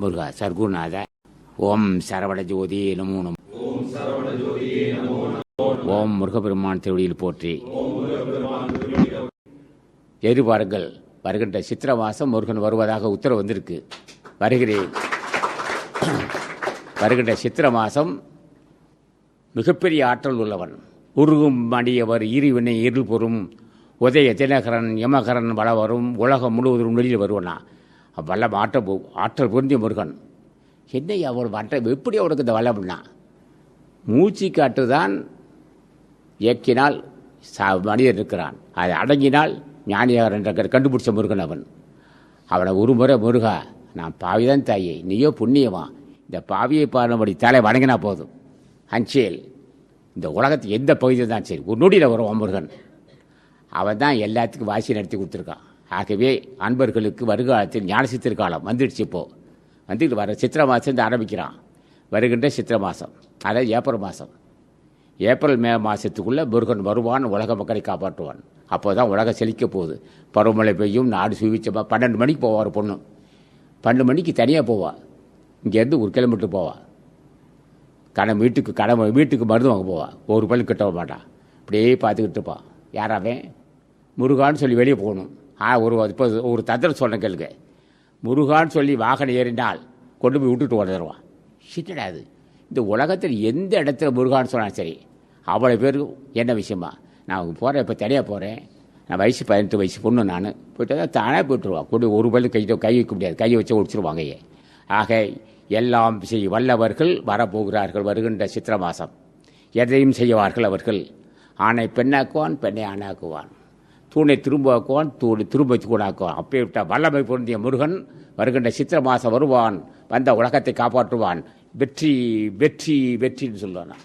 முருகா சர்க்குருநாத. ஓம் சரவண ஜோதி நமோ நம. ஓம் முருகப்பெருமான் திருவடியில் போற்றி. எதிர்பாருங்கள், வருகின்ற சித்திரை மாதம் முருகன் வருவதாக உத்தரவு வந்திருக்கு. வருகிறேன். வருகின்ற சித்திரை மாதம் மிகப்பெரிய ஆற்றல் உள்ளவன், உருகும் மடியவர், ஈரிவினை இருள் பொறும், உதய தினகரன் யமகரன் வளவரும், உலகம் முழுவதும் வெளியில் வருவனா வல்ல ஆற்றல் பொருந்திய முருகன். என்ன அவள் வட்ட எப்படி அவனுக்கு இந்த வல்லம்னா, மூச்சு காட்டு தான் இயக்கினால் மனிதன் இருக்கிறான், அதை அடங்கினால் ஞானியார் என்ற கண்டுபிடிச்ச முருகன் அவன். அவனை ஒரு முறை, முருகா நான் பாவிதான் தாயே, நீயோ புண்ணியமா, இந்த பாவியை பாரும்படி தலை வணங்கினா போதும், அஞ்சேல் இந்த உலகத்துக்கு எந்த பகுதியில் தான் சரி ஒரு நொடியில் வருவான் முருகன். அவன் தான் எல்லாத்துக்கும் வாசி நடத்தி கொடுத்துருக்கான். ஆகவே அன்பர்களுக்கு வருகாலத்தில் ஞான சித்திர காலம் வந்துடுச்சு. இப்போது வந்துட்டு வர சித்திரை மாதம் ஆரம்பிக்கிறான். வருகின்ற சித்திரை மாதம், அதாவது ஏப்ரல் மாதம், ஏப்ரல் மே மாதத்துக்குள்ளே முருகன் வருவான், உலக மக்களை காப்பாற்றுவான். அப்போ தான் உலகம் செழிக்க போகுது. பருவமழை பெய்யும், நாடு சுவிச்சமாக. 12 மணிக்கு போவா ஒரு பொண்ணு, 12 மணிக்கு தனியாக போவா, இங்கேருந்து 1 கிலோமீட்டர் போவா. வீட்டுக்கு மருந்து வாங்க போவா. ஒரு பள்ளி கிட்ட மாட்டான், அப்படியே பார்த்துக்கிட்டு இருப்பான். யாராவே முருகான்னு சொல்லி வெளியே போகணும். இப்போ ஒரு தந்திரம் சொல்கிறேன் கேளுங்க. முருகான்னு சொல்லி வாகனம் ஏறினால் கொண்டு போய் விட்டுட்டு வந்துடுவான். சின்னடா அது, இந்த உலகத்தில் எந்த இடத்துல முருகான்னு சொன்னாலும் சரி, அவ்வளோ பேர் என்ன விஷயமா நான் போகிறேன், இப்போ தனியாக போகிறேன், நான் வயசு 18 வயசு பொண்ணு, நான் போய்ட்டு தான் தானே போய்ட்டுருவான். கொண்டு ஒரு பள்ளி கை வைக்க முடியாது, கையை வச்சு ஒடிச்சிருவாங்க. ஆக எல்லாம் செய்ய வல்லவர்கள் வரப்போகிறார்கள். வருகின்ற சித்திரை மாதம் எதையும் செய்வார்கள் அவர்கள். ஆணை பெண்ணாக்குவான், பெண்ணை ஆணாக்குவான், தூணை திரும்பாக்குவான், தூணை திரும்ப தூணாக்குவான். அப்பே விட்டால் வல்லமை பொருந்திய முருகன் வருகின்ற சித்திரை மாதம் வருவான், வந்த உலகத்தை காப்பாற்றுவான். வெற்றி வெற்றி வெற்றின்னு சொல்லுவான்.